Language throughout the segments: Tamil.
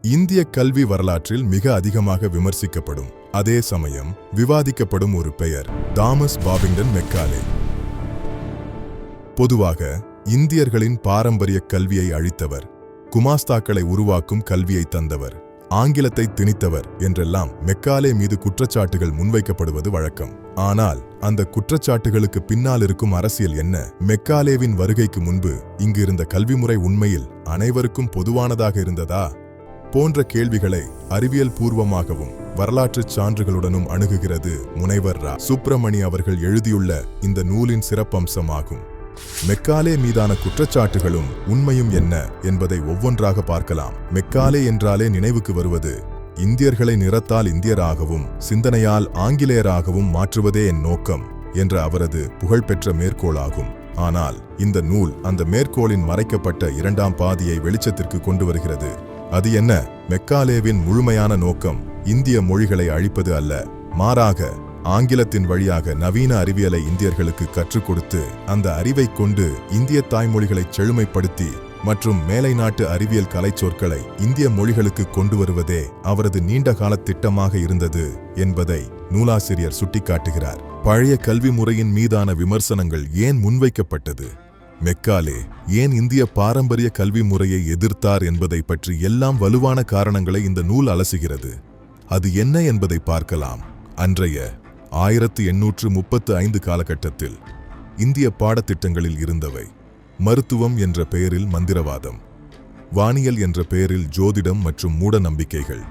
இந்திய கல்வி வரலாற்றில் மிக அதிகமாக விமர்சிக்கப்படும் அதே சமயம் விவாதிக்கப்படும் ஒரு பெயர் தாமஸ் பாபிங்டன் மெக்காலே. பொதுவாக இந்தியர்களின் பாரம்பரிய கல்வியை அழித்தவர், குமாஸ்தாக்களை உருவாக்கும் கல்வியை தந்தவர், ஆங்கிலத்தை திணித்தவர் என்றெல்லாம் மெக்காலே மீது குற்றச்சாட்டுகள் முன்வைக்கப்படுவது வழக்கம். ஆனால் அந்த குற்றச்சாட்டுகளுக்கு பின்னால் இருக்கும் அரசியல் என்ன? மெக்காலேவின் வருகைக்கு முன்பு இங்கு இருந்த கல்விமுறை உண்மையில் அனைவருக்கும் பொதுவானதாக இருந்ததா போன்ற கேள்விகளை அறிவியல் பூர்வமாகவும் வரலாற்றுச் சான்றுகளுடனும் அணுகுகிறது முனைவர் ரா. சுப்பிரமணி அவர்கள் எழுதியுள்ள இந்த நூலின் சிறப்பம்சமாகும். மெக்காலே மீதான குற்றச்சாட்டுகளும் உண்மையும் என்ன என்பதை ஒவ்வொன்றாக பார்க்கலாம். மெக்காலே என்றாலே நினைவுக்கு வருவது இந்தியர்களை நிறத்தால் இந்தியராகவும் சிந்தனையால் ஆங்கிலேயராகவும் மாற்றுவதே என் நோக்கம் என்ற அவரது புகழ்பெற்ற மேற்கோளாகும். ஆனால் இந்த நூல் அந்த மேற்கோளின் மறைக்கப்பட்ட இரண்டாம் பாதியை வெளிச்சத்திற்கு கொண்டு வருகிறது. அது என்ன? மெக்காலேவின் முழுமையான நோக்கம் இந்திய மொழிகளை அழிப்பது அல்ல, மாறாக ஆங்கிலத்தின் வழியாக நவீன அறிவியலை இந்தியர்களுக்கு கற்றுக் கொடுத்து அந்த அறிவை கொண்டு இந்திய தாய்மொழிகளை செழுமைப்படுத்தி மற்றும் மேலை நாட்டு அறிவியல் கலைச்சொற்களை இந்திய மொழிகளுக்கு கொண்டு வருவதே அவரது நீண்டகால திட்டமாக இருந்தது என்பதை நூலாசிரியர் சுட்டிக்காட்டுகிறார். பழைய கல்வி முறையின் மீதான விமர்சனங்கள் ஏன் முன்வைக்கப்பட்டது? மெக்காலே ஏன் இந்திய பாரம்பரிய கல்வி முறையை எதிர்த்தார் என்பதை பற்றி எல்லாம் வலுவான காரணங்களை இந்த நூல் அலசுகிறது. அது என்ன என்பதை பார்க்கலாம். அன்றைய 1835 காலகட்டத்தில் இந்திய பாடத்திட்டங்களில் இருந்தவை மருத்துவம் என்ற பெயரில் மந்திரவாதம், வானியல் என்ற பெயரில் ஜோதிடம் மற்றும் மூட நம்பிக்கைகள்,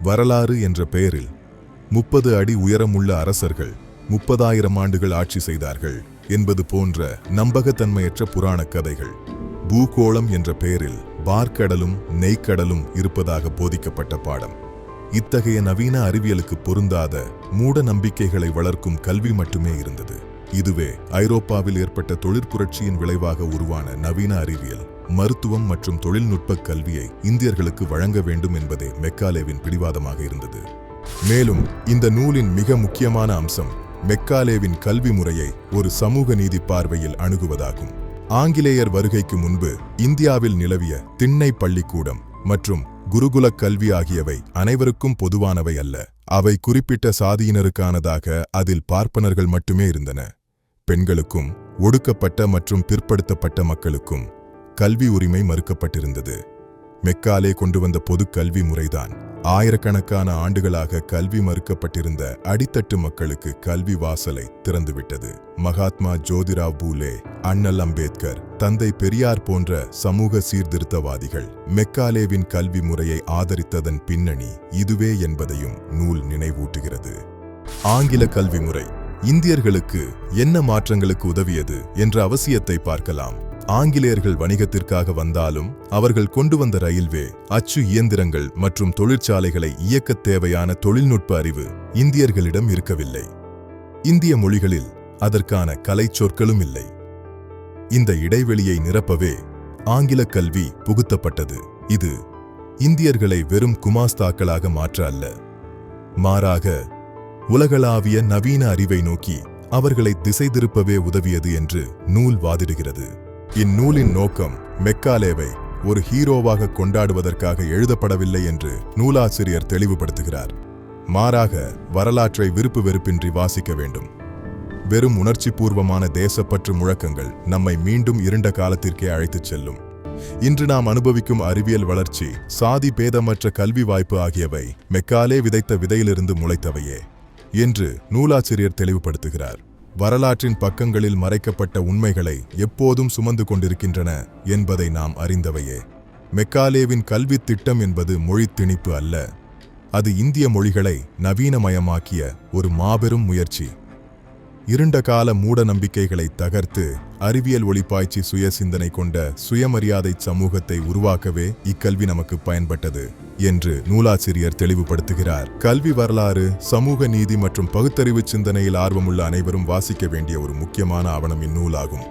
வரலாறு என்ற பெயரில் 30 அடி உயரமுள்ள அரசர்கள் 30,000 ஆண்டுகள் ஆட்சி செய்தார்கள் என்பது போன்ற நம்பகத்தன்மையற்ற புராணக் கதைகள், பூகோளம் என்ற பெயரில் பார்க்கடலும் நெய்க்கடலும் இருப்பதாக போதிக்கப்பட்ட பாடம். இத்தகைய நவீன அறிவியலுக்கு பொருந்தாத மூட நம்பிக்கைகளை வளர்க்கும் கல்வி மட்டுமே இருந்தது. இதுவே ஐரோப்பாவில் ஏற்பட்ட தொழிற்புரட்சியின் விளைவாக உருவான நவீன அறிவியல், மருத்துவம் மற்றும் தொழில்நுட்ப கல்வியை இந்தியர்களுக்கு வழங்க வேண்டும் என்பதே மெக்காலேவின் பிடிவாதமாக இருந்தது. மேலும் இந்த நூலின் மிக முக்கியமான அம்சம் மெக்காலேவின் கல்வி முறையை ஒரு சமூக நீதி பார்வையில் அணுகுவதாகும். ஆங்கிலேயர் வருகைக்கு முன்பு இந்தியாவில் நிலவிய திண்ணை பள்ளிக்கூடம் மற்றும் குருகுல கல்வி ஆகியவை அனைவருக்கும் பொதுவானவை அல்ல. அவை குறிப்பிட்ட சாதியினருக்கானதாக அதில் பார்ப்பனர்கள் மட்டுமே இருந்தன. பெண்களுக்கும் ஒடுக்கப்பட்ட மற்றும் பிற்படுத்தப்பட்ட மக்களுக்கும் கல்வி உரிமை மறுக்கப்பட்டிருந்தது. மெக்காலே கொண்டு வந்த பொது கல்வி முறைதான் ஆயிரக்கணக்கான ஆண்டுகளாக கல்வி மறுக்கப்பட்டிருந்த அடித்தட்டு மக்களுக்கு கல்வி வாசலை திறந்துவிட்டது. மகாத்மா ஜோதிராவ் பூலே, அண்ணல் அம்பேத்கர், தந்தை பெரியார் போன்ற சமூக சீர்திருத்தவாதிகள் மெக்காலேவின் கல்வி முறையை ஆதரித்ததன் பின்னணி இதுவே என்பதையும் நூல் நினைவூட்டுகிறது. ஆங்கில கல்வி முறை இந்தியர்களுக்கு என்ன மாற்றங்களுக்கு உதவியது என்ற அவசியத்தை பார்க்கலாம். ஆங்கிலேயர்கள் வணிகத்திற்காக வந்தாலும் அவர்கள் கொண்டு வந்த ரயில்வே, அச்சு இயந்திரங்கள் மற்றும் தொழிற்சாலைகளை இயக்கத் தேவையான தொழில்நுட்ப அறிவு இந்தியர்களிடம் இருக்கவில்லை. இந்திய மொழிகளில் அதற்கான கலை சொற்களும் இல்லை. இந்த இடைவெளியை நிரப்பவே ஆங்கில கல்வி புகுத்தப்பட்டது. இது இந்தியர்களை வெறும் குமாஸ்தாக்களாக மாற்ற அல்ல, மாறாக உலகளாவிய நவீன அறிவை நோக்கி அவர்களை திசை திருப்பவே உதவியது என்று நூல் வாதிடுகிறது. இந்நூலின் நோக்கம் மெக்காலேவை ஒரு ஹீரோவாக கொண்டாடுவதற்காக எழுதப்படவில்லை என்று நூலாசிரியர் தெளிவுபடுத்துகிறார். மாறாக வரலாற்றை விருப்பு வெறுப்பின்றி வாசிக்க வேண்டும். வெறும் உணர்ச்சிபூர்வமான தேசப்பற்று முழக்கங்கள் நம்மை மீண்டும் இருண்ட காலத்திற்கே அழைத்துச் செல்லும். இன்று நாம் அனுபவிக்கும் அறிவியல் வளர்ச்சி, சாதி பேதமற்ற கல்வி வாய்ப்பு ஆகியவை மெக்காலே விதைத்த விதையிலிருந்து முளைத்தவையே என்று நூலாசிரியர் தெளிவுபடுத்துகிறார். வரலாற்றின் பக்கங்களில் மறைக்கப்பட்ட உண்மைகளை எப்போதும் சுமந்து கொண்டிருக்கின்றன என்பதை நாம் அறிந்தவையே. மெக்காலேவின் கல்வித் திட்டம் என்பது மொழி திணிப்பு அல்ல, அது இந்திய மொழிகளை நவீனமயமாக்கிய ஒரு மாபெரும் முயற்சி. இருண்ட கால மூட நம்பிக்கைகளை தகர்த்து அறிவியல் ஒளிப்பாய்ச்சி சுய சிந்தனை கொண்ட சுயமரியாதை சமூகத்தை உருவாக்கவே இக்கல்வி நமக்கு பயன்பட்டது என்று நூலாசிரியர் தெளிவுபடுத்துகிறார். கல்வி வரலாறு, சமூக நீதி மற்றும் பகுத்தறிவு சிந்தனையில் ஆர்வமுள்ள அனைவரும் வாசிக்க வேண்டிய ஒரு முக்கியமான ஆவணம் இந்நூலாகும்.